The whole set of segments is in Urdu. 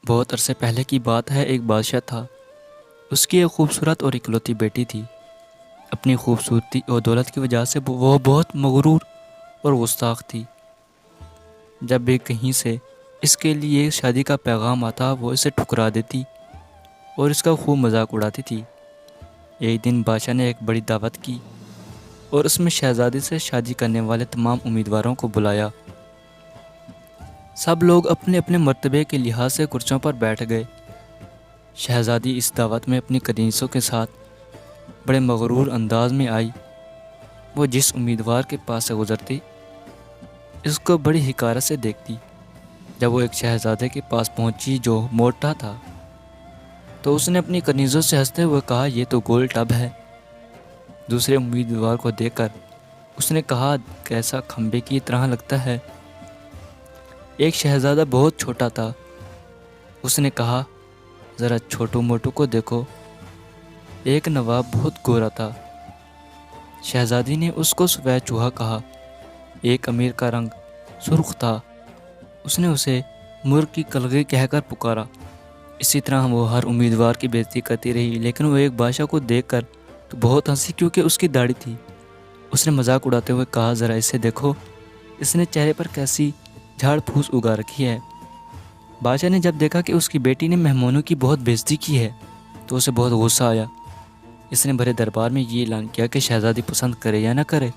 بہت عرصے پہلے کی بات ہے، ایک بادشاہ تھا۔ اس کی ایک خوبصورت اور اکلوتی بیٹی تھی۔ اپنی خوبصورتی اور دولت کی وجہ سے وہ بہت مغرور اور گستاخ تھی۔ جب بھی کہیں سے اس کے لیے شادی کا پیغام آتا وہ اسے ٹھکرا دیتی اور اس کا خوب مذاق اڑاتی تھی۔ ایک دن بادشاہ نے ایک بڑی دعوت کی اور اس میں شہزادی سے شادی کرنے والے تمام امیدواروں کو بلایا۔ سب لوگ اپنے اپنے مرتبے کے لحاظ سے کرسیوں پر بیٹھ گئے۔ شہزادی اس دعوت میں اپنی کنیزوں کے ساتھ بڑے مغرور انداز میں آئی۔ وہ جس امیدوار کے پاس سے گزرتی اس کو بڑی حقارت سے دیکھتی۔ جب وہ ایک شہزادے کے پاس پہنچی جو موٹا تھا تو اس نے اپنی کنیزوں سے ہنستے ہوئے کہا، یہ تو گول ٹب ہے۔ دوسرے امیدوار کو دیکھ کر اس نے کہا، کیسا کھمبے کی طرح لگتا ہے۔ ایک شہزادہ بہت چھوٹا تھا۔ اس نے کہا، ذرا چھوٹو موٹو کو دیکھو۔ ایک نواب بہت گورا تھا۔ شہزادی نے اس کو سفید چوہا کہا۔ ایک امیر کا رنگ سرخ تھا۔ اس نے اسے مرغ کی کلگی کہہ کر پکارا۔ اسی طرح وہ ہر امیدوار کی بے عزتی کرتی رہی، لیکن وہ ایک بادشاہ کو دیکھ کر تو بہت ہنسی کیونکہ اس کی داڑھی تھی۔ اس نے مذاق اڑاتے ہوئے کہا، ذرا اسے دیکھو، اس نے چہرے پر کیسی جھاڑ پھوس اگا رکھی ہے۔ بادشاہ نے جب دیکھا کہ اس کی بیٹی نے مہمانوں کی بہت بے عزتی کی ہے تو اسے بہت غصہ آیا۔ اس نے بڑے دربار میں یہ اعلان کیا کہ شہزادی پسند کرے یا نہ کرے،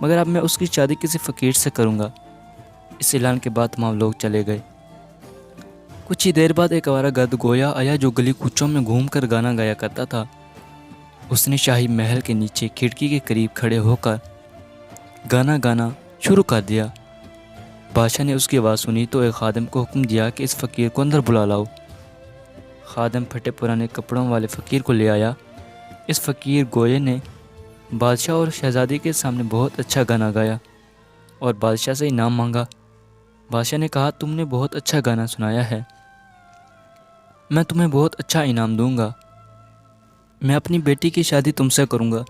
مگر اب میں اس کی شادی کسی فقیر سے کروں گا۔ اس اعلان کے بعد تمام لوگ چلے گئے۔ کچھ ہی دیر بعد ایک آوارہ گرد گویا آیا جو گلی کوچوں میں گھوم کر گانا گایا کرتا تھا۔ اس نے شاہی محل کے نیچے کھڑکی کے قریب کھڑے ہو کر گانا گانا شروع کر دیا۔ بادشاہ نے اس کی آواز سنی تو ایک خادم کو حکم دیا کہ اس فقیر کو اندر بلا لاؤ۔ خادم پھٹے پرانے کپڑوں والے فقیر کو لے آیا۔ اس فقیر گوئے نے بادشاہ اور شہزادی کے سامنے بہت اچھا گانا گایا اور بادشاہ سے انعام مانگا۔ بادشاہ نے کہا، تم نے بہت اچھا گانا سنایا ہے، میں تمہیں بہت اچھا انعام دوں گا۔ میں اپنی بیٹی کی شادی تم سے کروں گا۔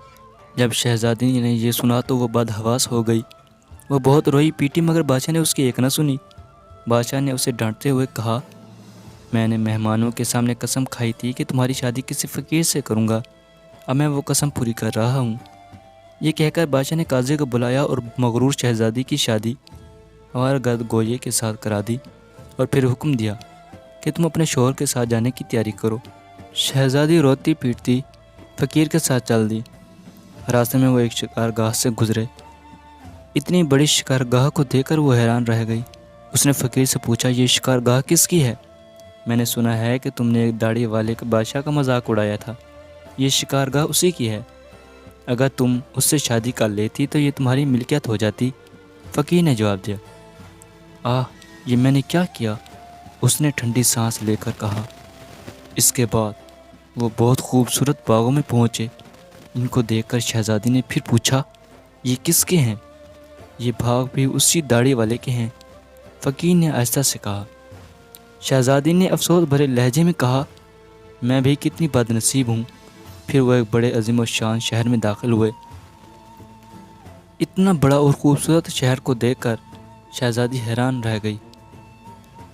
جب شہزادی نے یہ سنا تو وہ بدحواس ہو گئی۔ وہ بہت روئی پیٹی مگر بادشاہ نے اس کی ایک نہ سنی۔ بادشاہ نے اسے ڈانٹتے ہوئے کہا، میں نے مہمانوں کے سامنے قسم کھائی تھی کہ تمہاری شادی کسی فقیر سے کروں گا، اب میں وہ قسم پوری کر رہا ہوں۔ یہ کہہ کر بادشاہ نے قاضی کو بلایا اور مغرور شہزادی کی شادی آوارہ گرد گوئے کے ساتھ کرا دی اور پھر حکم دیا کہ تم اپنے شوہر کے ساتھ جانے کی تیاری کرو۔ شہزادی روتی پیٹتی فقیر کے ساتھ چل دی۔ راستے میں وہ ایک شکارگاہ سے گزرے۔ اتنی بڑی شکارگاہ کو دیکھ کر وہ حیران رہ گئی۔ اس نے فقیر سے پوچھا، یہ شکارگاہ کس کی ہے؟ میں نے سنا ہے کہ تم نے ایک داڑھی والے بادشاہ کا مذاق اڑایا تھا۔ یہ شکارگاہ اسی کی ہے۔ اگر تم اس سے شادی کر لیتی تو یہ تمہاری ملکیت ہو جاتی۔ فقیر نے جواب دیا، یہ میں نے کیا کیا؟ اس نے ٹھنڈی سانس لے کر کہا۔ اس کے بعد وہ بہت خوبصورت باغوں میں پہنچے۔ ان کو دیکھ کر شہزادی نے پھر پوچھا، یہ کس کے ہیں؟ یہ باغ بھی اسی داڑھی والے کے ہیں، فقیر نے آہستہ سے کہا۔ شہزادی نے افسوس بھرے لہجے میں کہا، میں بھی کتنی بد نصیب ہوں۔ پھر وہ ایک بڑے عظیم و شان شہر میں داخل ہوئے۔ اتنا بڑا اور خوبصورت شہر کو دیکھ کر شہزادی حیران رہ گئی۔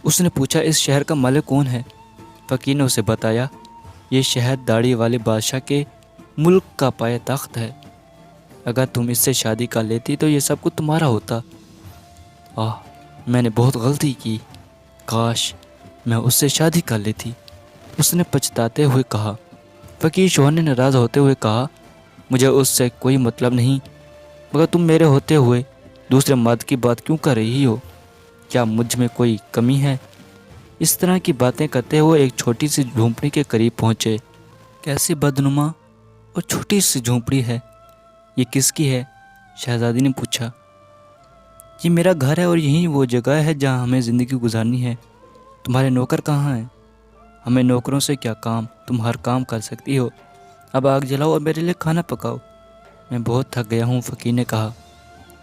اس نے پوچھا، اس شہر کا مالک کون ہے؟ فقیر نے اسے بتایا، یہ شہر داڑھی والے بادشاہ کے ملک کا پایہ تخت ہے۔ اگر تم اس سے شادی کر لیتی تو یہ سب کچھ تمہارا ہوتا۔ میں نے بہت غلطی کی، کاش میں اس سے شادی کر لیتی، اس نے پچھتاتے ہوئے کہا۔ فقیر شوہر نے ناراض ہوتے ہوئے کہا، مجھے اس سے کوئی مطلب نہیں، مگر تم میرے ہوتے ہوئے دوسرے مرد کی بات کیوں کر رہی ہو؟ کیا مجھ میں کوئی کمی ہے؟ اس طرح کی باتیں کرتے ہوئے ایک چھوٹی سی جھونپڑی کے قریب پہنچے۔ کیسی بدنما اور چھوٹی سی جھونپڑی ہے، یہ کس کی ہے؟ شہزادی نے پوچھا۔ یہ میرا گھر ہے اور یہی وہ جگہ ہے جہاں ہمیں زندگی گزارنی ہے۔ تمہارے نوکر کہاں ہیں؟ ہمیں نوکروں سے کیا کام، تم ہر کام کر سکتی ہو۔ اب آگ جلاؤ اور میرے لیے کھانا پکاؤ، میں بہت تھک گیا ہوں، فقیر نے کہا۔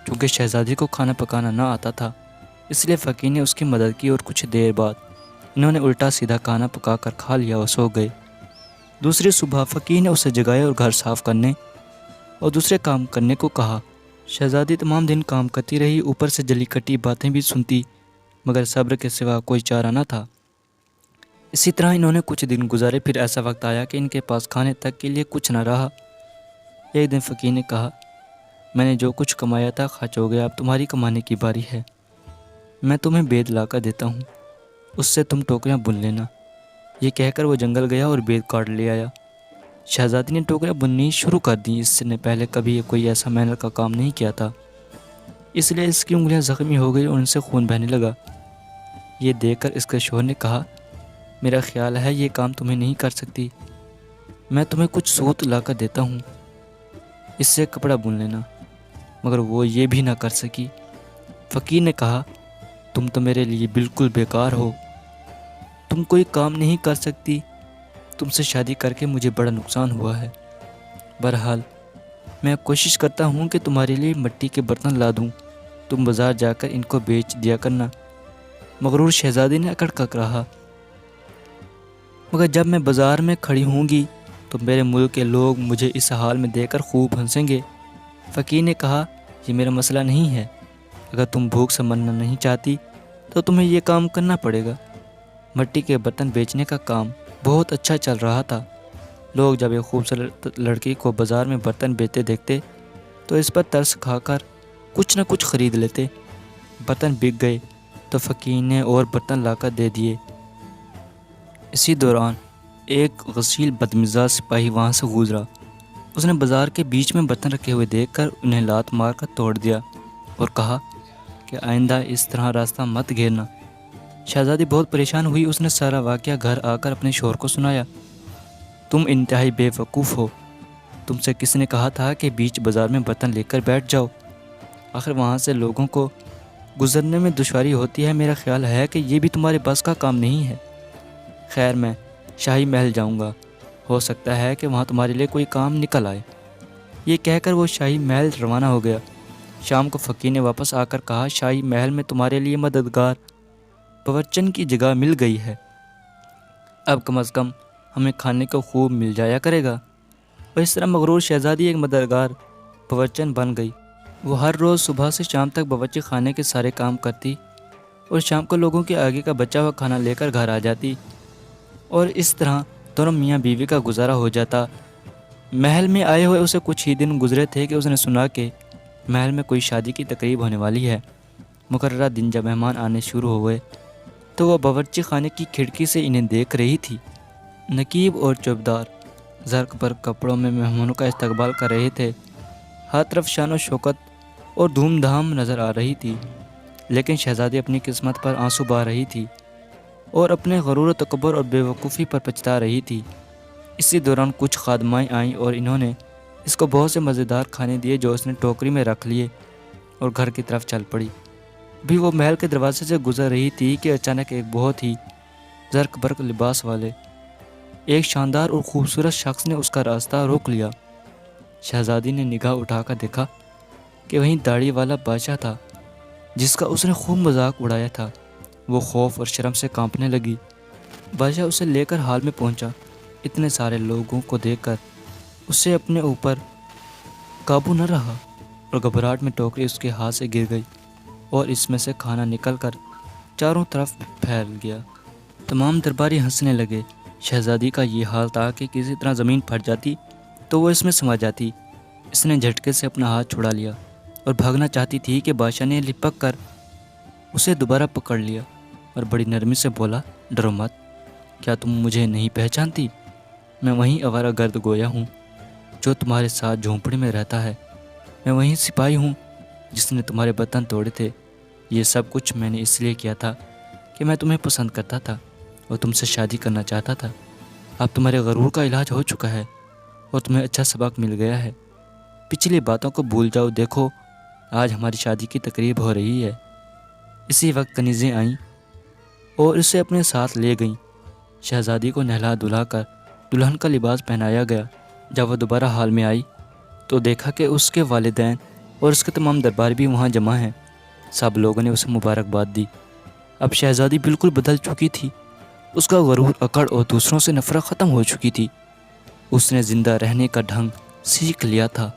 چونکہ شہزادی کو کھانا پکانا نہ آتا تھا اس لیے فقیر نے اس کی مدد کی اور کچھ دیر بعد انہوں نے الٹا سیدھا کھانا پکا کر کھا لیا اور سو گئے۔ دوسری صبح فقیر نے اسے جگایا اور گھر صاف کرنے اور دوسرے کام کرنے کو کہا۔ شہزادی تمام دن کام کرتی رہی، اوپر سے جلی کٹی باتیں بھی سنتی، مگر صبر کے سوا کوئی چارہ نہ تھا۔ اسی طرح انہوں نے کچھ دن گزارے، پھر ایسا وقت آیا کہ ان کے پاس کھانے تک کے لیے کچھ نہ رہا۔ ایک دن فقیر نے کہا، میں نے جو کچھ کمایا تھا خرچ ہو گیا، اب تمہاری کمانے کی باری ہے، میں تمہیں بید لا کر دیتا ہوں، اس سے تم ٹوکریاں بن لینا۔ یہ کہہ کر وہ جنگل گیا اور بید کاٹ لے آیا۔ شہزادی نے ٹوکریاں بننی شروع کر دیں، اس نے پہلے کبھی کوئی ایسا محنت کا کام نہیں کیا تھا، اس لیے اس کی انگلیاں زخمی ہو گئی اور ان سے خون بہنے لگا۔ یہ دیکھ کر اس کے شوہر نے کہا، میرا خیال ہے یہ کام تمہیں نہیں کر سکتی، میں تمہیں کچھ سوت لا کر دیتا ہوں، اس سے کپڑا بن لینا۔ مگر وہ یہ بھی نہ کر سکی۔ فقیر نے کہا، تم تو میرے لیے بالکل بیکار ہو، تم کوئی کام نہیں کر سکتی، تم سے شادی کر کے مجھے بڑا نقصان ہوا ہے۔ بہرحال میں کوشش کرتا ہوں کہ تمہارے لیے مٹی کے برتن لا دوں، تم بازار جا کر ان کو بیچ دیا کرنا۔ مغرور شہزادی نے اکڑ کر رہا، مگر جب میں بازار میں کھڑی ہوں گی تو میرے ملک کے لوگ مجھے اس حال میں دیکھ کر خوب ہنسیں گے۔ فقیر نے کہا، یہ میرا مسئلہ نہیں ہے، اگر تم بھوک سے مرنا نہیں چاہتی تو تمہیں یہ کام کرنا پڑے گا۔ مٹی کے برتن بیچنے کا کام بہت اچھا چل رہا تھا۔ لوگ جب ایک خوبصورت لڑکی کو بازار میں برتن بیچتے دیکھتے تو اس پر ترس کھا کر کچھ نہ کچھ خرید لیتے۔ برتن بک گئے تو فقیر نے اور برتن لا کر دے دیے۔ اسی دوران ایک غسیل بدمزاج سپاہی وہاں سے گزرا، اس نے بازار کے بیچ میں برتن رکھے ہوئے دیکھ کر انہیں لات مار کر توڑ دیا اور کہا کہ آئندہ اس طرح راستہ مت گھیرنا۔ شہزادی بہت پریشان ہوئی، اس نے سارا واقعہ گھر آ کر اپنے شوہر کو سنایا۔ تم انتہائی بے وقوف ہو، تم سے کس نے کہا تھا کہ بیچ بازار میں برتن لے کر بیٹھ جاؤ؟ آخر وہاں سے لوگوں کو گزرنے میں دشواری ہوتی ہے، میرا خیال ہے کہ یہ بھی تمہارے بس کا کام نہیں ہے۔ خیر میں شاہی محل جاؤں گا، ہو سکتا ہے کہ وہاں تمہارے لیے کوئی کام نکل آئے۔ یہ کہہ کر وہ شاہی محل روانہ ہو گیا۔ شام کو فقیر نے واپس آ کر کہا، شاہی محل میں تمہارے لیے مددگار باورچن کی جگہ مل گئی ہے، اب کم از کم ہمیں کھانے کو خوب مل جایا کرے گا۔ اور اس طرح مغرور شہزادی ایک مددگار باورچن بن گئی۔ وہ ہر روز صبح سے شام تک باورچی خانے کے سارے کام کرتی اور شام کو لوگوں کے آگے کا بچا ہوا کھانا لے کر گھر آ جاتی، اور اس طرح دونوں میاں بیوی کا گزارا ہو جاتا۔ محل میں آئے ہوئے اسے کچھ ہی دن گزرے تھے کہ اس نے سنا کہ محل میں کوئی شادی کی تقریب ہونے والی ہے۔ مقررہ دن جب مہمان آنے شروع ہوئے تو وہ باورچی خانے کی کھڑکی سے انہیں دیکھ رہی تھی۔ نقیب اور چوبدار زرق پر کپڑوں میں مہمانوں کا استقبال کر رہے تھے، ہر طرف شان و شوکت اور دھوم دھام نظر آ رہی تھی، لیکن شہزادی اپنی قسمت پر آنسو بہا رہی تھی اور اپنے غرور و تکبر اور بے وقوفی پر پچھتا رہی تھی۔ اسی دوران کچھ خادمائیں آئیں اور انہوں نے اس کو بہت سے مزیدار کھانے دیے جو اس نے ٹوکری میں رکھ لیے اور گھر کی طرف چل پڑی۔ بھی وہ محل کے دروازے سے گزر رہی تھی کہ اچانک ایک بہت ہی زرق برق لباس والے ایک شاندار اور خوبصورت شخص نے اس کا راستہ روک لیا۔ شہزادی نے نگاہ اٹھا کر دیکھا کہ وہیں داڑھی والا بادشاہ تھا جس کا اس نے خوب مذاق اڑایا تھا۔ وہ خوف اور شرم سے کانپنے لگی۔ بادشاہ اسے لے کر ہال میں پہنچا۔ اتنے سارے لوگوں کو دیکھ کر اسے اپنے اوپر قابو نہ رہا اور گھبراہٹ میں ٹوکری اس کے ہاتھ سے گر گئی اور اس میں سے کھانا نکل کر چاروں طرف پھیل گیا۔ تمام درباری ہنسنے لگے۔ شہزادی کا یہ حال تھا کہ کسی طرح زمین پھٹ جاتی تو وہ اس میں سما جاتی۔ اس نے جھٹکے سے اپنا ہاتھ چھڑا لیا اور بھاگنا چاہتی تھی کہ بادشاہ نے لپک کر اسے دوبارہ پکڑ لیا اور بڑی نرمی سے بولا، ڈرو مت، کیا تم مجھے نہیں پہچانتی؟ میں وہیں آوارہ گرد گویا ہوں جو تمہارے ساتھ جھونپڑی میں رہتا ہے، میں وہیں سپاہی ہوں جس نے تمہارے برتن توڑے تھے۔ یہ سب کچھ میں نے اس لیے کیا تھا کہ میں تمہیں پسند کرتا تھا اور تم سے شادی کرنا چاہتا تھا۔ اب تمہارے غرور کا علاج ہو چکا ہے اور تمہیں اچھا سبق مل گیا ہے۔ پچھلی باتوں کو بھول جاؤ، دیکھو آج ہماری شادی کی تقریب ہو رہی ہے۔ اسی وقت کنیزیں آئیں اور اسے اپنے ساتھ لے گئیں۔ شہزادی کو نہلا دھلا کر دلہن کا لباس پہنایا گیا۔ جب وہ دوبارہ ہال میں آئی تو دیکھا کہ اس کے والدین اور اس کے تمام دربار بھی وہاں جمع ہیں۔ سب لوگوں نے اسے مبارکباد دی۔ اب شہزادی بالکل بدل چکی تھی، اس کا غرور، اکڑ اور دوسروں سے نفرت ختم ہو چکی تھی۔ اس نے زندہ رہنے کا ڈھنگ سیکھ لیا تھا۔